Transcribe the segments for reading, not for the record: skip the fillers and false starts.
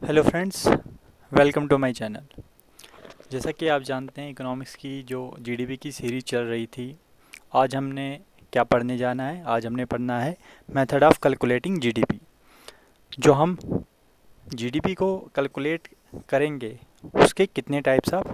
Hello friends, welcome to my channel. जैसा कि आप जानते हैं, इकोनॉमिक्स की जो जीडीपी की सीरीज चल रही थी, आज हमने क्या पढ़ने जाना है। आज हमने पढ़ना है मेथड ऑफ कैलकुलेटिंग जीडीपी। जो हम जीडीपी को कैलकुलेट करेंगे, उसके कितने टाइप्स ऑफ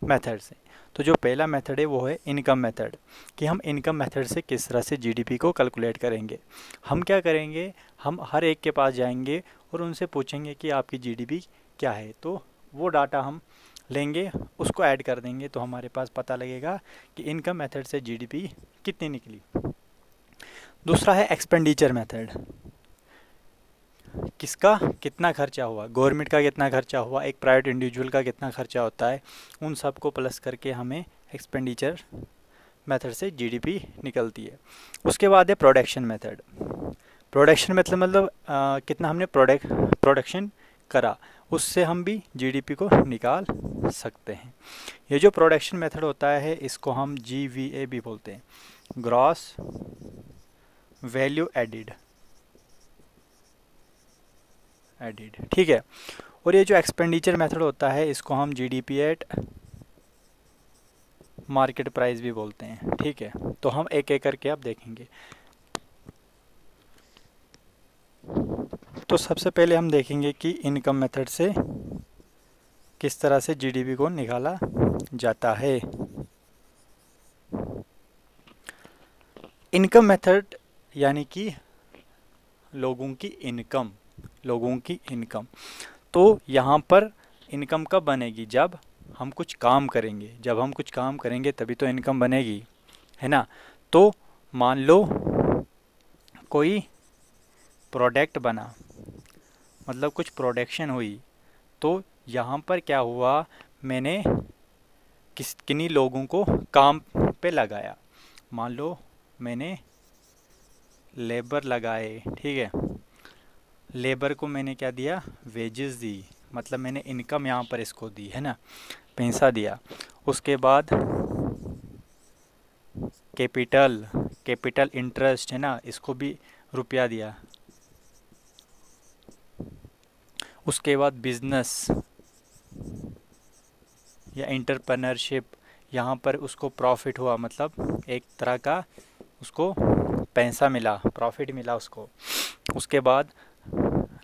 मेथड्स हैं। तो जो पहला मेथड है वो है इनकम मेथड, कि हम इनकम मेथड से किस तरह से जीडीपी को कैलकुलेट करेंगे। हम क्या करेंगे, हम हर एक के पास जाएंगे और उनसे पूछेंगे कि आपकी जीडीपी क्या है। तो वो डाटा हम लेंगे, उसको ऐड कर देंगे, तो हमारे पास पता लगेगा कि इनकम मेथड से जीडीपी कितनी निकली। दूसरा है एक्सपेंडिचर मेथड, किसका कितना खर्चा हुआ, गवर्नमेंट का कितना खर्चा हुआ, एक प्राइवेट इंडिविजुअल का कितना खर्चा होता है, उन सब को प्लस करके हमें एक्सपेंडिचर मेथड से जीडीपी निकलती है। उसके बाद है प्रोडक्शन मेथड। प्रोडक्शन मतलब कितना हमने प्रोडक्शन करा, उससे हम भी जीडीपी को निकाल सकते हैं। ये जो प्रोडक्शन मेथड होता है, इसको हम जीवीए भी बोलते हैं, ग्रॉस वैल्यू एडिड। ठीक है। और ये जो एक्सपेंडिचर मेथड होता है, इसको हम जीडीपी एट मार्केट प्राइस भी बोलते हैं। ठीक है, तो हम एक एक करके आप देखेंगे। तो सबसे पहले हम देखेंगे कि इनकम मेथड से किस तरह से जीडीपी को निकाला जाता है। इनकम मेथड यानी कि लोगों की इनकम। तो यहाँ पर इनकम कब बनेगी, जब हम कुछ काम करेंगे। जब हम कुछ काम करेंगे तभी तो इनकम बनेगी, है ना। तो मान लो कोई प्रोडक्ट बना, मतलब कुछ प्रोडक्शन हुई, तो यहाँ पर क्या हुआ, मैंने किन्हीं लोगों को काम पे लगाया। मान लो मैंने लेबर लगाए, ठीक है। लेबर को मैंने क्या दिया, वेजेस दी, मतलब मैंने इनकम यहाँ पर इसको दी, है ना, पैसा दिया। उसके बाद कैपिटल कैपिटल इंटरेस्ट, है ना, इसको भी रुपया दिया। उसके बाद बिजनेस या एंटरप्रेन्योरशिप, यहाँ पर उसको प्रॉफिट हुआ, मतलब एक तरह का उसको पैसा मिला, प्रॉफिट मिला उसको। उसके बाद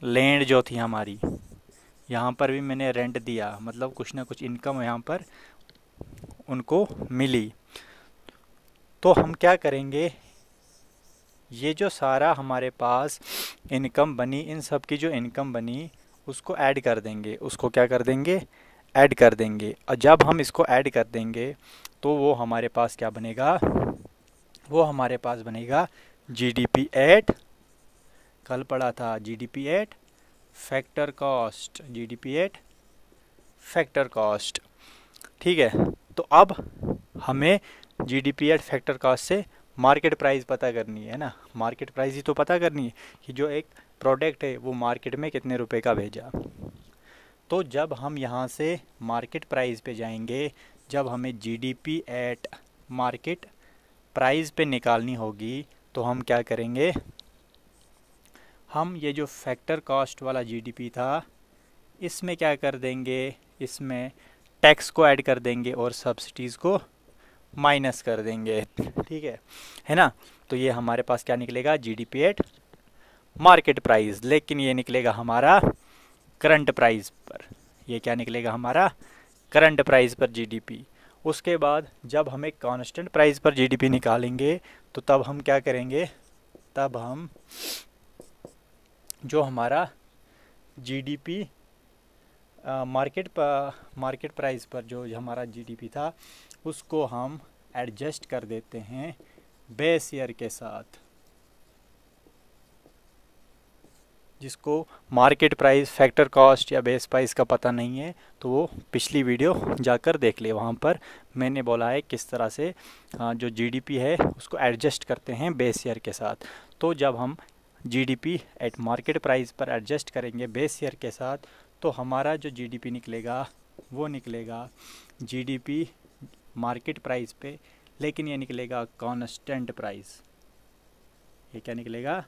लैंड जो थी हमारी, यहाँ पर भी मैंने रेंट दिया, मतलब कुछ ना कुछ इनकम यहाँ पर उनको मिली। तो हम क्या करेंगे, ये जो सारा हमारे पास इनकम बनी, इन सब की जो इनकम बनी, उसको ऐड कर देंगे। उसको क्या कर देंगे, ऐड कर देंगे। और जब हम इसको ऐड कर देंगे, तो वो हमारे पास क्या बनेगा, वो हमारे पास बनेगा जीडीपी एट, कल पढ़ा था GDP at factor cost, GDP at factor cost. ठीक है। तो अब हमें जीडीपी एट फैक्टर कॉस्ट से मार्केट प्राइस पता करनी है ना, मार्केट प्राइस ही तो पता करनी है कि जो एक प्रोडक्ट है वो मार्केट में कितने रुपए का भेजा। तो जब हम यहाँ से मार्केट प्राइस पे जाएंगे, जब हमें जीडीपी एट मार्केट प्राइस पे निकालनी होगी, तो हम क्या करेंगे, हम ये जो फैक्टर कॉस्ट वाला जीडीपी था, इसमें क्या कर देंगे, इसमें टैक्स को ऐड कर देंगे और सब्सिडीज़ को माइनस कर देंगे। ठीक है ना। तो ये हमारे पास क्या निकलेगा, जीडीपी एट मार्केट प्राइस, लेकिन ये निकलेगा हमारा करंट प्राइस पर। ये क्या निकलेगा हमारा, करंट प्राइस पर जीडीपी। उसके बाद जब हम एक कांस्टेंट प्राइस पर जीडीपी निकालेंगे, तो तब हम क्या करेंगे, तब हम जो हमारा जीडीपी मार्केट प्राइस पर जो हमारा जीडीपी था, उसको हम एडजस्ट कर देते हैं बेस ईयर के साथ। जिसको मार्केट प्राइस, फैक्टर कॉस्ट या बेस प्राइस का पता नहीं है, तो वो पिछली वीडियो जाकर देख ले, वहाँ पर मैंने बोला है किस तरह से जो जीडीपी है उसको एडजस्ट करते हैं बेस ईयर के साथ। तो जब हम जीडीपी एट मार्केट प्राइस पर एडजस्ट करेंगे बेस ईयर के साथ, तो हमारा जो जीडीपी निकलेगा वो निकलेगा जीडीपी मार्केट प्राइस पे, लेकिन ये निकलेगा कांस्टेंट प्राइस। ये क्या निकलेगा,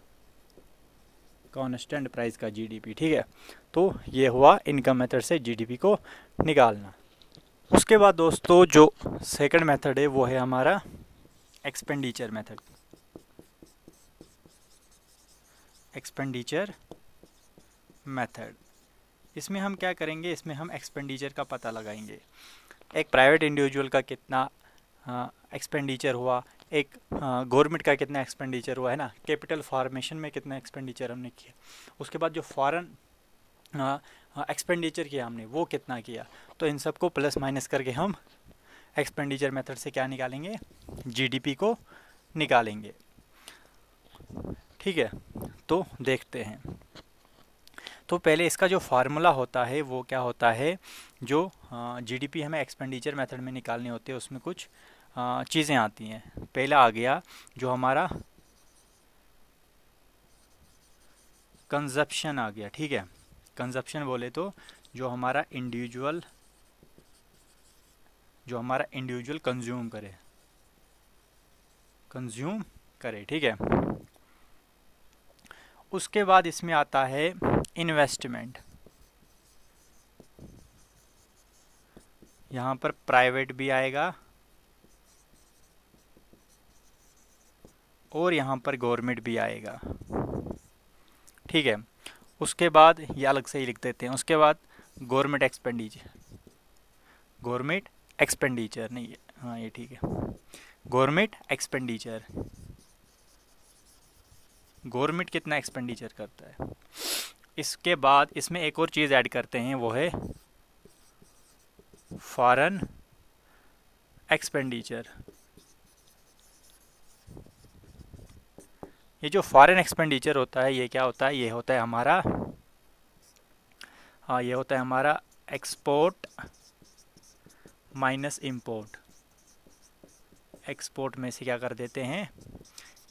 कांस्टेंट प्राइस का जीडीपी, ठीक है। तो ये हुआ इनकम मेथड से जीडीपी को निकालना। उसके बाद दोस्तों जो सेकंड मेथड है वो है हमारा एक्सपेंडिचर मेथड। एक्सपेंडिचर मेथड, इसमें हम क्या करेंगे, इसमें हम एक्सपेंडिचर का पता लगाएंगे। एक प्राइवेट इंडिविजुअल का कितना एक्सपेंडिचर हुआ, एक गवर्नमेंट का कितना एक्सपेंडिचर हुआ, है ना, कैपिटल फॉर्मेशन में कितना एक्सपेंडिचर हमने किया, उसके बाद जो फॉरेन एक्सपेंडिचर किया हमने वो कितना किया। तो इन सब को प्लस माइनस करके हम एक्सपेंडिचर मेथड से क्या निकालेंगे, जीडीपी को निकालेंगे, ठीक है। तो देखते हैं। तो पहले इसका जो फार्मूला होता है वो क्या होता है, जो जीडीपी हमें एक्सपेंडिचर मेथड में निकालनी होती है उसमें कुछ चीज़ें आती हैं। पहला आ गया जो हमारा कंजप्शन आ गया, ठीक है। कंजप्शन बोले तो जो हमारा इंडिविजुअल कंज्यूम करे, ठीक है। उसके बाद इसमें आता है इन्वेस्टमेंट। यहाँ पर प्राइवेट भी आएगा और यहाँ पर गवर्नमेंट भी आएगा, ठीक है। उसके बाद ये अलग से ही लिख देते हैं। उसके बाद गवर्नमेंट एक्सपेंडिचर नहीं है, हाँ ये ठीक है, गवर्नमेंट एक्सपेंडिचर, गवर्नमेंट कितना एक्सपेंडिचर करता है। इसके बाद इसमें एक और चीज़ ऐड करते हैं, वो है फॉरेन एक्सपेंडिचर। ये जो फॉरेन एक्सपेंडिचर होता है ये क्या होता है, ये होता है हमारा ये होता है हमारा एक्सपोर्ट माइनस इंपोर्ट। एक्सपोर्ट में से क्या कर देते हैं,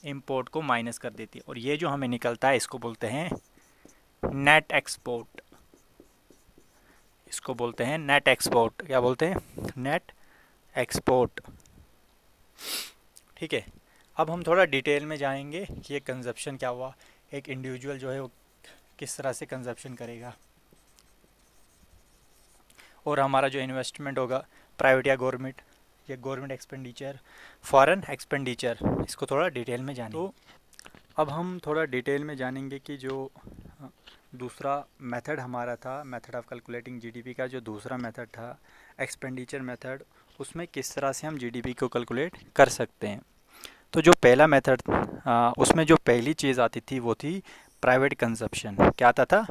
इंपोर्ट को माइनस कर देती है, और ये जो हमें निकलता है इसको बोलते हैं नेट एक्सपोर्ट। इसको बोलते हैं नेट एक्सपोर्ट। क्या बोलते हैं, नेट एक्सपोर्ट, ठीक है। अब हम थोड़ा डिटेल में जाएंगे कि ये कंजप्शन क्या हुआ, एक इंडिविजुअल जो है वो किस तरह से कंजप्शन करेगा, और हमारा जो इन्वेस्टमेंट होगा प्राइवेट या गवर्नमेंट, ये गवर्नमेंट एक्सपेंडिचर, फॉरेन एक्सपेंडिचर, इसको थोड़ा डिटेल में जानेंगे। तो अब हम थोड़ा डिटेल में जानेंगे कि जो दूसरा मेथड हमारा था, मेथड ऑफ कैलकुलेटिंग जीडीपी का जो दूसरा मेथड था एक्सपेंडिचर मेथड, उसमें किस तरह से हम जीडीपी को कैलकुलेट कर सकते हैं। तो जो पहला मेथड उसमें जो पहली चीज़ आती थी वो थी प्राइवेट कंजप्शन। क्या आता था,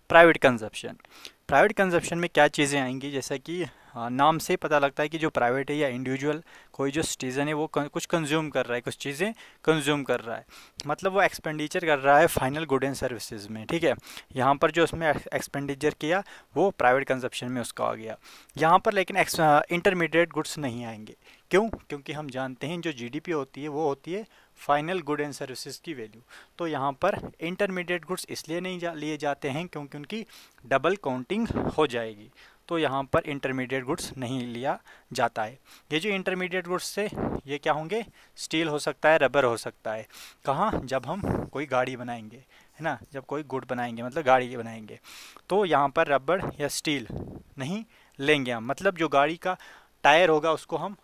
प्राइवेट कंजप्शन। प्राइवेट कंजप्शन में क्या चीज़ें आएंगी, जैसा कि नाम से पता लगता है कि जो प्राइवेट है या इंडिविजुअल कोई जो सिटीज़न है वो कुछ कंज्यूम कर रहा है, कुछ चीज़ें कंज्यूम कर रहा है, मतलब वो एक्सपेंडिचर कर रहा है फाइनल गुड एंड सर्विसेज में, ठीक है। यहाँ पर जो उसमें एक्सपेंडिचर किया वो प्राइवेट कंजप्शन में उसका आ गया। यहाँ पर लेकिन इंटरमीडिएट गुड्स नहीं आएंगे। क्यों, क्योंकि हम जानते हैं जो जीडीपी होती है वो होती है फाइनल गुड एंड सर्विसेज की वैल्यू। तो यहाँ पर इंटरमीडिएट गुड्स इसलिए नहीं लिए जाते हैं क्योंकि उनकी डबल काउंटिंग हो जाएगी, तो यहाँ पर इंटरमीडिएट गुड्स नहीं लिया जाता है। ये जो इंटरमीडिएट गुड्स से ये क्या होंगे, स्टील हो सकता है, रबर हो सकता है। कहाँ, जब हम कोई गाड़ी बनाएंगे, है ना, जब कोई गुड बनाएंगे मतलब गाड़ी बनाएंगे, तो यहाँ पर रबर या स्टील नहीं लेंगे हम, मतलब जो गाड़ी का टायर होगा उसको हम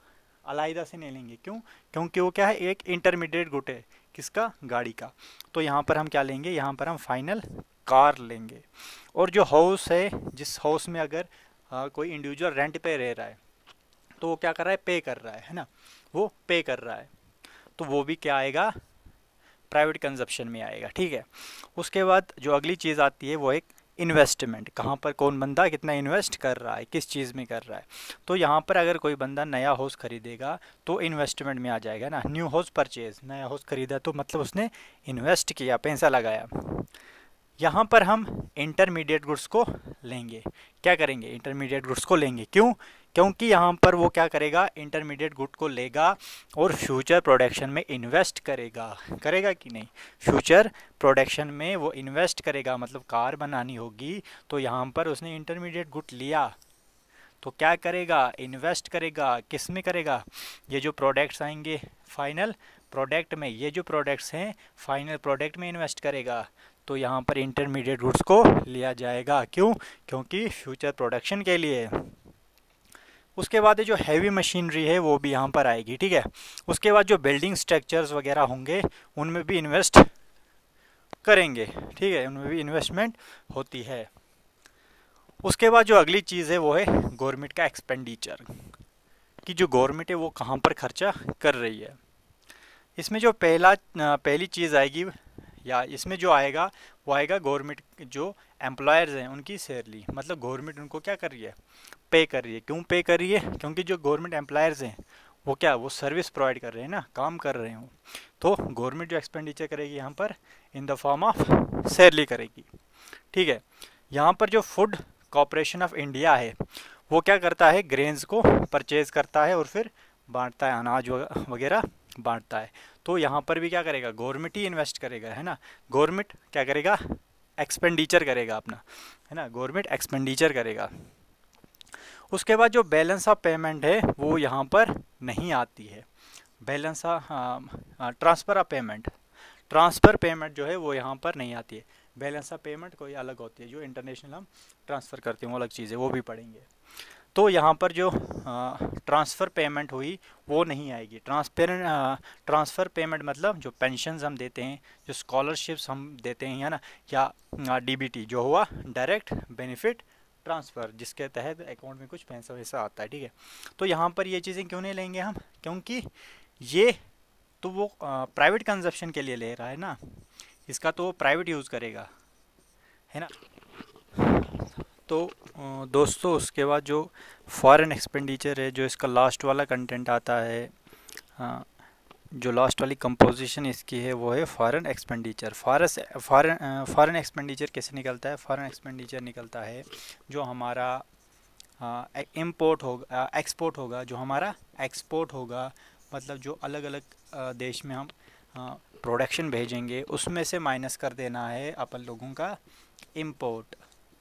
अलग से नहीं लेंगे। क्यों, क्योंकि वो क्या है, एक इंटरमीडिएट गुड है, किसका, गाड़ी का। तो यहाँ पर हम क्या लेंगे, यहाँ पर हम फाइनल कार लेंगे। और जो हाउस है, जिस हाउस में अगर कोई इंडिविजुअल रेंट पे रह रहा है तो वो क्या कर रहा है, पे कर रहा है ना, वो पे कर रहा है, तो वो भी क्या आएगा, प्राइवेट कंजप्शन में आएगा, ठीक है। उसके बाद जो अगली चीज़ आती है वो एक इन्वेस्टमेंट। कहाँ पर कौन बंदा कितना इन्वेस्ट कर रहा है, किस चीज़ में कर रहा है। तो यहाँ पर अगर कोई बंदा नया हाउस खरीदेगा तो इन्वेस्टमेंट में आ जाएगा ना, न्यू हाउस परचेज, नया हाउस खरीदा तो मतलब उसने इन्वेस्ट किया, पैसा लगाया। यहाँ पर हम इंटरमीडिएट गुड्स को लेंगे। क्या करेंगे, इंटरमीडिएट गुड्स को लेंगे। क्यों, क्योंकि यहाँ पर वो क्या करेगा, इंटरमीडिएट गुड को लेगा और फ्यूचर प्रोडक्शन में इन्वेस्ट करेगा। करेगा कि नहीं, फ्यूचर प्रोडक्शन में वो इन्वेस्ट करेगा, मतलब कार बनानी होगी तो यहाँ पर उसने इंटरमीडिएट गुड लिया तो क्या करेगा, इन्वेस्ट करेगा। किस में करेगा, ये जो प्रोडक्ट्स आएंगे फाइनल प्रोडक्ट में, ये जो प्रोडक्ट्स हैं फाइनल प्रोडक्ट में इन्वेस्ट करेगा। तो यहाँ पर इंटरमीडिएट गुड्स को लिया जाएगा। क्यों? क्योंकि फ्यूचर प्रोडक्शन के लिए। उसके बाद जो हैवी मशीनरी है वो भी यहाँ पर आएगी, ठीक है। उसके बाद जो बिल्डिंग स्ट्रक्चर्स वगैरह होंगे उनमें भी इन्वेस्ट करेंगे, ठीक है, उनमें भी इन्वेस्टमेंट होती है। उसके बाद जो अगली चीज़ है वो है गवर्नमेंट का एक्सपेंडिचर, कि जो गवर्नमेंट है वो कहाँ पर खर्चा कर रही है। इसमें जो पहली चीज़ आएगी या इसमें जो आएगा वो आएगा गवर्नमेंट जो एम्प्लॉयर्स हैं उनकी सैलरी, मतलब गवर्नमेंट उनको क्या कर रही है, पे कर रही है। क्यों पे कर रही है? क्योंकि जो गवर्नमेंट एम्प्लॉयर्स हैं वो क्या, वो सर्विस प्रोवाइड कर रहे हैं ना, काम कर रहे हो। तो गवर्नमेंट जो एक्सपेंडिचर करेगी यहाँ पर in the form of salary करेगी, ठीक है। यहाँ पर जो फूड कॉरपोरेशन ऑफ इंडिया है वो क्या करता है, ग्रेन्स को परचेज करता है और फिर बांटता है, अनाज वगैरह बांटता है। तो यहाँ पर भी क्या करेगा, गवर्नमेंट ही इन्वेस्ट करेगा, है ना। गवर्नमेंट क्या करेगा, एक्सपेंडिचर करेगा अपना, है ना, गवर्नमेंट एक्सपेंडिचर करेगा। उसके बाद जो बैलेंस ऑफ पेमेंट है वो यहाँ पर नहीं आती है। Balance transfer of payment, transfer payment जो है वो यहाँ पर नहीं आती है। बैलेंस ऑफ पेमेंट कोई अलग होती है, जो इंटरनेशनल हम ट्रांसफ़र करते हैं वो अलग चीज़ है, वो भी पढ़ेंगे। तो यहाँ पर जो ट्रांसफ़र पेमेंट हुई वो नहीं आएगी। ट्रांसफ़र पेमेंट मतलब जो पेंशन्स हम देते हैं, जो स्कॉलरशिप्स हम देते हैं, है ना, या डीबीटी जो हुआ डायरेक्ट बेनिफिट ट्रांसफ़र, जिसके तहत अकाउंट में कुछ पैसा वैसा आता है, ठीक है। तो यहाँ पर ये चीज़ें क्यों नहीं लेंगे हम, क्योंकि ये तो वो प्राइवेट कंजप्शन के लिए ले रहा है ना, इसका तो प्राइवेट यूज़ करेगा, है ना। तो दोस्तों उसके बाद जो फॉरेन एक्सपेंडिचर है, जो इसका लास्ट वाला कंटेंट आता है, जो लास्ट वाली कंपोजिशन इसकी है वो है फॉरेन एक्सपेंडिचर। फॉरेन एक्सपेंडिचर कैसे निकलता है? फॉरेन एक्सपेंडिचर निकलता है जो हमारा इम्पोर्ट होगा, एक्सपोर्ट होगा, जो हमारा एक्सपोर्ट होगा, मतलब जो अलग अलग देश में हम प्रोडक्शन भेजेंगे उसमें से माइनस कर देना है अपन लोगों का इम्पोर्ट,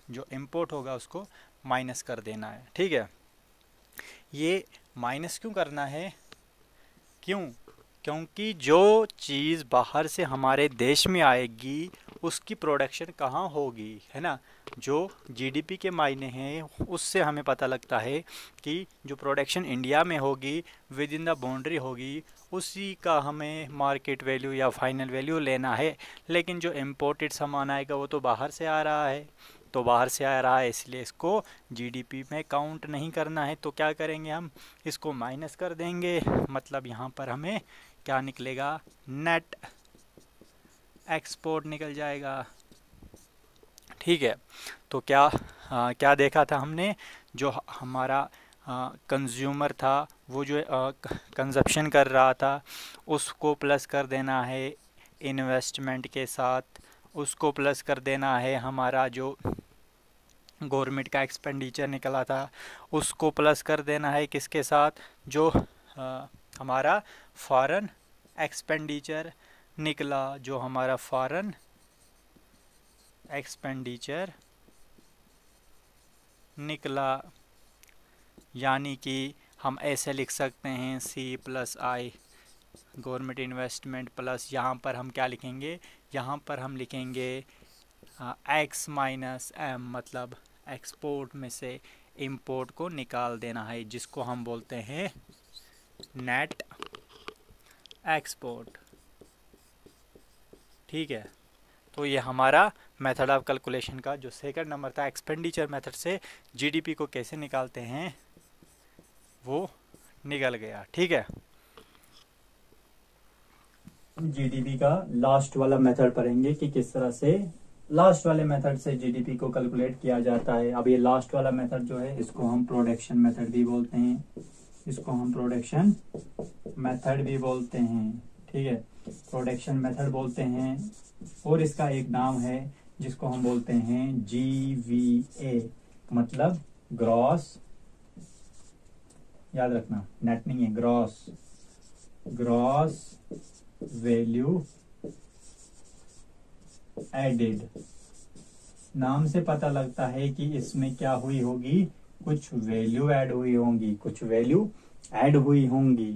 जो इम्पोर्ट होगा उसको माइनस कर देना है, ठीक है। ये माइनस क्यों करना है? क्योंकि जो चीज़ बाहर से हमारे देश में आएगी उसकी प्रोडक्शन कहाँ होगी, है ना। जो जीडीपी के मायने हैं उससे हमें पता लगता है कि जो प्रोडक्शन इंडिया में होगी विद इन द बाउंड्री होगी, उसी का हमें मार्केट वैल्यू या फाइनल वैल्यू लेना है। लेकिन जो इम्पोर्टेड सामान आएगा वो तो बाहर से आ रहा है, तो बाहर से आ रहा है इसलिए इसको जीडीपी में काउंट नहीं करना है। तो क्या करेंगे हम, इसको माइनस कर देंगे, मतलब यहाँ पर हमें क्या निकलेगा, नेट एक्सपोर्ट निकल जाएगा, ठीक है। तो क्या देखा था हमने, जो हमारा कंज्यूमर था वो जो कंजप्शन कर रहा था उसको प्लस कर देना है इन्वेस्टमेंट के साथ, उसको प्लस कर देना है हमारा जो गवर्नमेंट का एक्सपेंडिचर निकला था, उसको प्लस कर देना है किसके साथ, जो हमारा फॉरेन एक्सपेंडिचर निकला, जो हमारा फॉरेन एक्सपेंडिचर निकला। यानी कि हम ऐसे लिख सकते हैं C+I गवर्नमेंट इन्वेस्टमेंट प्लस, यहाँ पर हम क्या लिखेंगे, यहाँ पर हम लिखेंगे X माइनस M, मतलब एक्सपोर्ट में से इंपोर्ट को निकाल देना है, जिसको हम बोलते हैं नेट एक्सपोर्ट, ठीक है। तो ये हमारा मेथड ऑफ कैलकुलेशन का जो सेकंड नंबर था, एक्सपेंडिचर मेथड से जीडीपी को कैसे निकालते हैं वो निकल गया, ठीक है। जीडीपी का लास्ट वाला मेथड पढ़ेंगे कि किस तरह से लास्ट वाले मेथड से जीडीपी को कैलकुलेट किया जाता है। अब ये लास्ट वाला मेथड जो है इसको हम प्रोडक्शन मेथड भी बोलते हैं, इसको हम प्रोडक्शन मेथड भी बोलते हैं, ठीक है, प्रोडक्शन मेथड बोलते हैं। और इसका एक नाम है जिसको हम बोलते हैं GVA, मतलब ग्रॉस, याद रखना नेट नहीं है, ग्रॉस वैल्यू एडेड। नाम से पता लगता है कि इसमें क्या हुई होगी, कुछ वैल्यू ऐड हुई होंगी, कुछ वैल्यू ऐड हुई होंगी।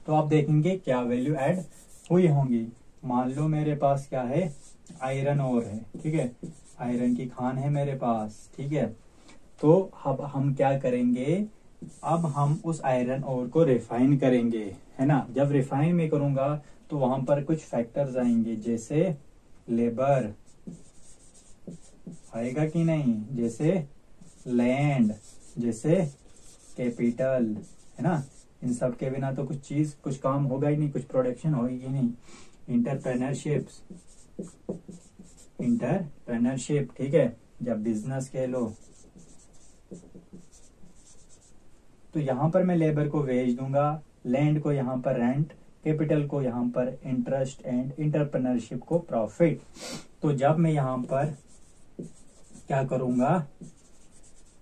तो आप देखेंगे क्या वैल्यू ऐड हुई होंगी। मान लो मेरे पास क्या है, आयरन ओर है, ठीक है, आयरन की खान है मेरे पास, ठीक है। तो अब हम क्या करेंगे, अब हम उस आयरन ओर को रिफाइन करेंगे, है ना। जब रिफाइन में करूंगा तो वहां पर कुछ फैक्टर्स आएंगे, जैसे लेबर आएगा कि नहीं, जैसे लैंड, जैसे कैपिटल, है ना। इन सब के बिना तो कुछ काम होगा ही नहीं, कुछ प्रोडक्शन होगी नहीं। इंटरप्रेन्योरशिप, ठीक है, जब बिजनेस कह लो तो यहां पर मैं लेबर को वेज दूंगा, लैंड को यहां पर रेंट, कैपिटल को यहां पर इंटरेस्ट एंड इंटरप्रेन्योरशिप को प्रॉफिट। तो जब मैं यहां पर क्या करूंगा,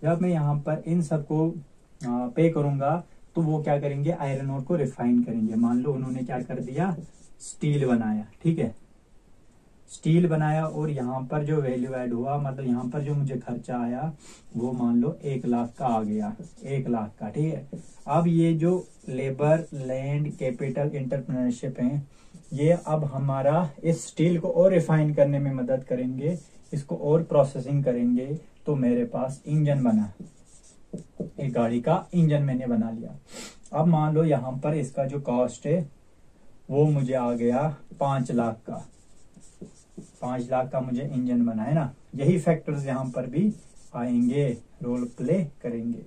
जब मैं यहां पर इन सबको पे करूंगा तो वो क्या करेंगे, आयरन ओर को रिफाइन करेंगे। मान लो उन्होंने क्या कर दिया, स्टील बनाया, ठीक है, स्टील बनाया और यहाँ पर जो वैल्यू ऐड हुआ, मतलब यहाँ पर जो मुझे खर्चा आया वो मान लो 1 लाख का आ गया, 1 लाख का, ठीक है। अब ये जो लेबर, लैंड, कैपिटल, इंटरप्रेन्योरशिप है, ये अब हमारा इस स्टील को और रिफाइन करने में मदद करेंगे, इसको और प्रोसेसिंग करेंगे। तो मेरे पास इंजन बना, एक गाड़ी का इंजन मैंने बना लिया। अब मान लो यहाँ पर इसका जो कॉस्ट है वो मुझे आ गया 5 लाख का, 5 लाख का मुझे इंजन बना, है ना। यही फैक्टर्स यहाँ पर भी आएंगे, रोल प्ले करेंगे।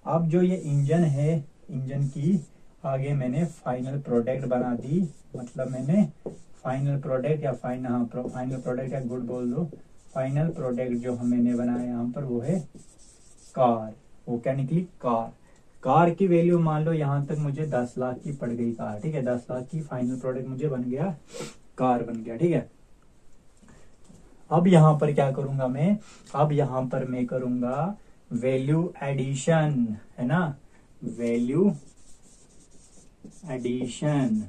अब जो ये इंजन है, इंजन की आगे मैंने फाइनल प्रोडक्ट बना दी, मतलब मैंने फाइनल प्रोडक्ट या फाइनल प्रोडक्ट या गुड बोल दो, फाइनल प्रोडक्ट जो मैंने बनाया यहाँ पर वो है कार। वो क्या निकली, कार। कार की वैल्यू मान लो यहाँ तक मुझे 10 लाख की पड़ गई कार, ठीक है, 10 लाख की फाइनल प्रोडक्ट मुझे बन गया, कार बन गया, ठीक है। अब यहाँ पर क्या करूंगा मैं, अब यहाँ पर मैं करूंगा वैल्यू एडिशन, है ना, वैल्यू एडिशन,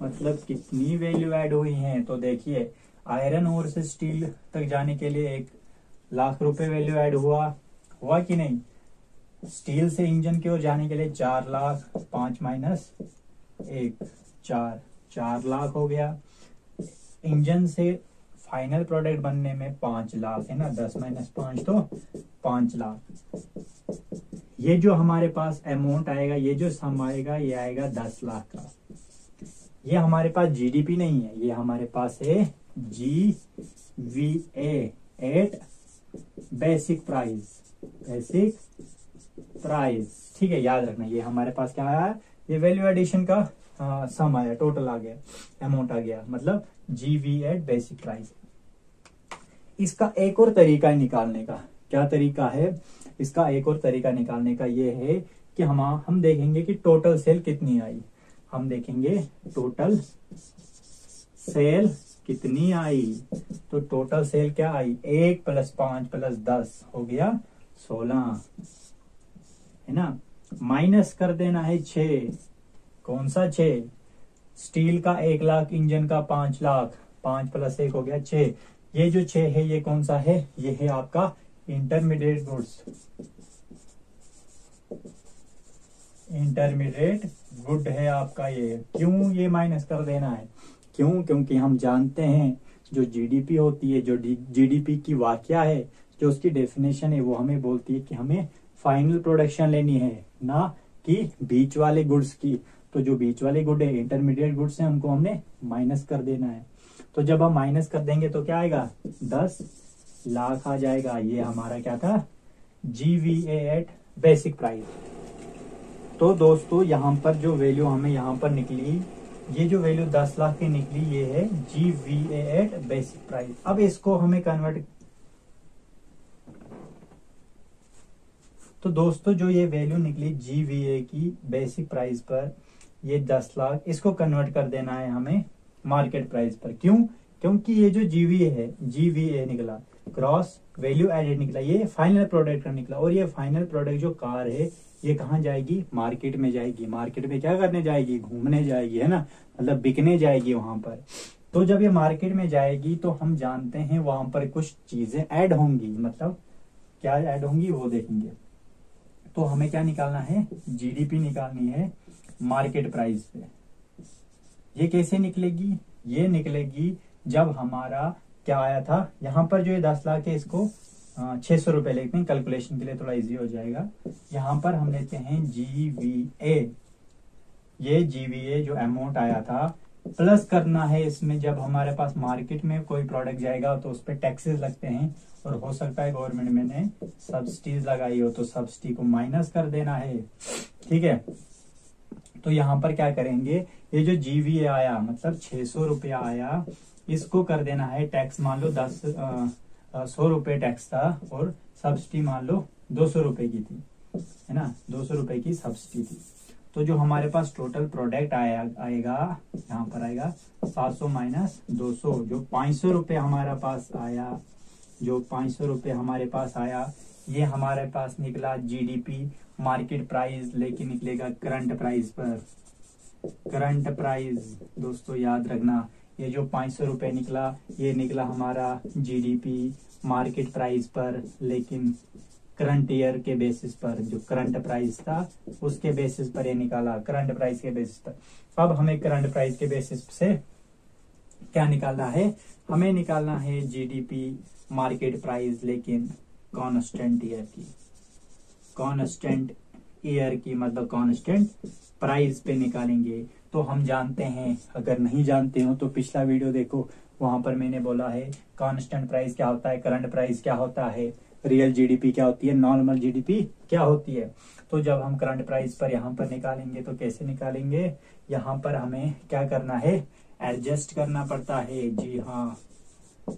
मतलब कितनी वैल्यू ऐड हुई है। तो देखिए आयरन ओर से स्टील तक जाने के लिए 1 लाख रुपए वैल्यू ऐड हुआ कि नहीं। स्टील से इंजन की ओर जाने के लिए 4 लाख, 5 माइनस 1 4 लाख हो गया। इंजन से फाइनल प्रोडक्ट बनने में 5 लाख, है ना, 10 माइनस 5 तो 5 लाख। ये जो हमारे पास अमाउंट आएगा, ये जो सम आएगा, ये आएगा 10 लाख का। ये हमारे पास जीडीपी नहीं है, ये हमारे पास है GVA एट बेसिक प्राइस, ठीक है, याद रखना। ये हमारे पास क्या आया, ये वैल्यू एडिशन का सम आया, टोटल आ गया, अमाउंट आ गया, मतलब GVA एट बेसिक प्राइस। इसका एक और तरीका है निकालने का, क्या तरीका है इसका, एक और तरीका निकालने का ये है कि हम देखेंगे कि टोटल सेल कितनी आई। हम देखेंगे टोटल सेल कितनी आई, तो टोटल सेल क्या आई, 1 + 5 + 10 हो गया 16, है ना। माइनस कर देना है 6, कौन सा 6, स्टील का 1 लाख, इंजन का 5 लाख, 5 + 1 हो गया 6। ये जो 6 है ये कौन सा है, ये है आपका इंटरमीडिएट गुड्स, इंटरमीडिएट गुड है आपका ये। क्यों ये माइनस कर देना है, क्यों, क्योंकि हम जानते हैं जो जीडीपी होती है, जो जीडीपी की वाकया है, जो उसकी डेफिनेशन है, वो हमें बोलती है कि हमें फाइनल प्रोडक्शन लेनी है, ना कि बीच वाले गुड्स की। तो जो बीच वाले गुड है, इंटरमीडिएट गुड्स है, उनको हमने माइनस कर देना है। तो जब हम माइनस कर देंगे तो क्या आएगा, 10 लाख आ जाएगा। ये हमारा क्या था, GVA एट बेसिक प्राइस। तो दोस्तों यहाँ पर जो वैल्यू हमें यहाँ पर निकली, ये जो वैल्यू 10 लाख की निकली, ये है GVA एट बेसिक प्राइस। अब इसको हमें कन्वर्ट, तो दोस्तों जो ये वैल्यू निकली GVA की बेसिक प्राइस पर, ये 10 लाख, इसको कन्वर्ट कर देना है हमें मार्केट प्राइस पर। क्यों, क्योंकि ये जो GVA निकला, क्रॉस वैल्यू एडेड निकला, ये फाइनल प्रोडक्ट का निकला। और ये फाइनल प्रोडक्ट जो कार है, ये कहाँ जाएगी, मार्केट में जाएगी। मार्केट में क्या करने जाएगी, घूमने जाएगी, है ना, मतलब बिकने जाएगी वहां पर। तो जब ये मार्केट में जाएगी तो हम जानते हैं वहां पर कुछ चीजें ऐड होंगी, मतलब क्या ऐड होंगी वो देखेंगे। तो हमें क्या निकालना है, जीडीपी निकालनी है मार्केट प्राइस पे। ये कैसे निकलेगी, ये निकलेगी जब हमारा क्या आया था, यहाँ पर जो ये 10 लाख है इसको 600 रुपए लेते हैं, कैलकुलेशन के लिए थोड़ा इजी हो जाएगा। यहाँ पर हम लेते हैं GVA, ये GVA जो अमाउंट आया था प्लस करना है इसमें, जब हमारे पास मार्केट में कोई प्रोडक्ट जाएगा तो उस पर टैक्सेस लगते हैं, और हो सकता है गवर्नमेंट मैंने सब्सिडीज लगाई हो तो सब्सिडी को माइनस कर देना है, ठीक है। तो यहाँ पर क्या करेंगे, ये जो GVA आया मतलब 600 रुपया आया, इसको कर देना है टैक्स, मान लो 100 रुपए टैक्स था और सब्सिडी मान लो 200 रुपए की थी, है ना, 200 रुपए की सब्सिडी थी। तो जो हमारे पास टोटल प्रोडक्ट आएगा यहाँ पर आएगा 700 माइनस 200, जो 500 रुपये हमारे पास आया, जो 500 रुपये हमारे पास आया, ये हमारे पास निकला GDP मार्केट प्राइस, लेकिन निकलेगा करंट प्राइस पर। करंट प्राइस दोस्तों याद रखना, ये जो 500 रुपये निकला ये निकला हमारा GDP मार्केट प्राइस पर, लेकिन करंट ईयर के बेसिस पर, जो करंट प्राइस था उसके बेसिस पर ये निकाला, करंट प्राइस के बेसिस पर। अब हमें करंट प्राइस के बेसिस से क्या निकालना है, हमें निकालना है GDP मार्केट प्राइस, लेकिन कांस्टेंट ईयर की, कांस्टेंट ईयर की मतलब कांस्टेंट प्राइस पे निकालेंगे। तो हम जानते हैं, अगर नहीं जानते हो तो पिछला वीडियो देखो, वहां पर मैंने बोला है कांस्टेंट प्राइस क्या होता है, करंट प्राइस क्या होता है, रियल GDP क्या होती है, नॉर्मल GDP क्या होती है। तो जब हम करंट प्राइस पर यहाँ पर निकालेंगे तो कैसे निकालेंगे, यहाँ पर हमें क्या करना है, एडजस्ट करना पड़ता है, जी हाँ,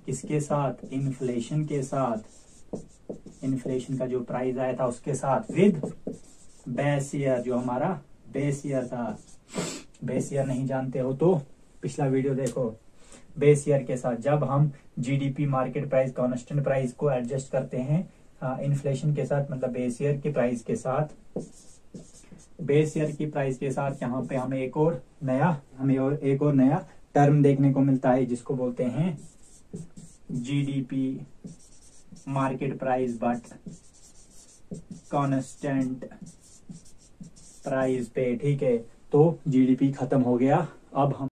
किसके साथ, इन्फ्लेशन के साथ, इन्फ्लेशन का जो प्राइस आया था उसके साथ, विद बेस ईयर, जो हमारा बेस ईयर था। बेस ईयर नहीं जानते हो तो पिछला वीडियो देखो। बेस ईयर के साथ जब हम GDP market price constant price को एडजस्ट करते हैं इन्फ्लेशन के साथ, मतलब बेस ईयर की प्राइस के साथ, बेस ईयर की प्राइस के साथ, यहाँ पे हमें एक और नया टर्म देखने को मिलता है जिसको बोलते हैं GDP market price but constant price पे, ठीक है। तो GDP खत्म हो गया, अब हम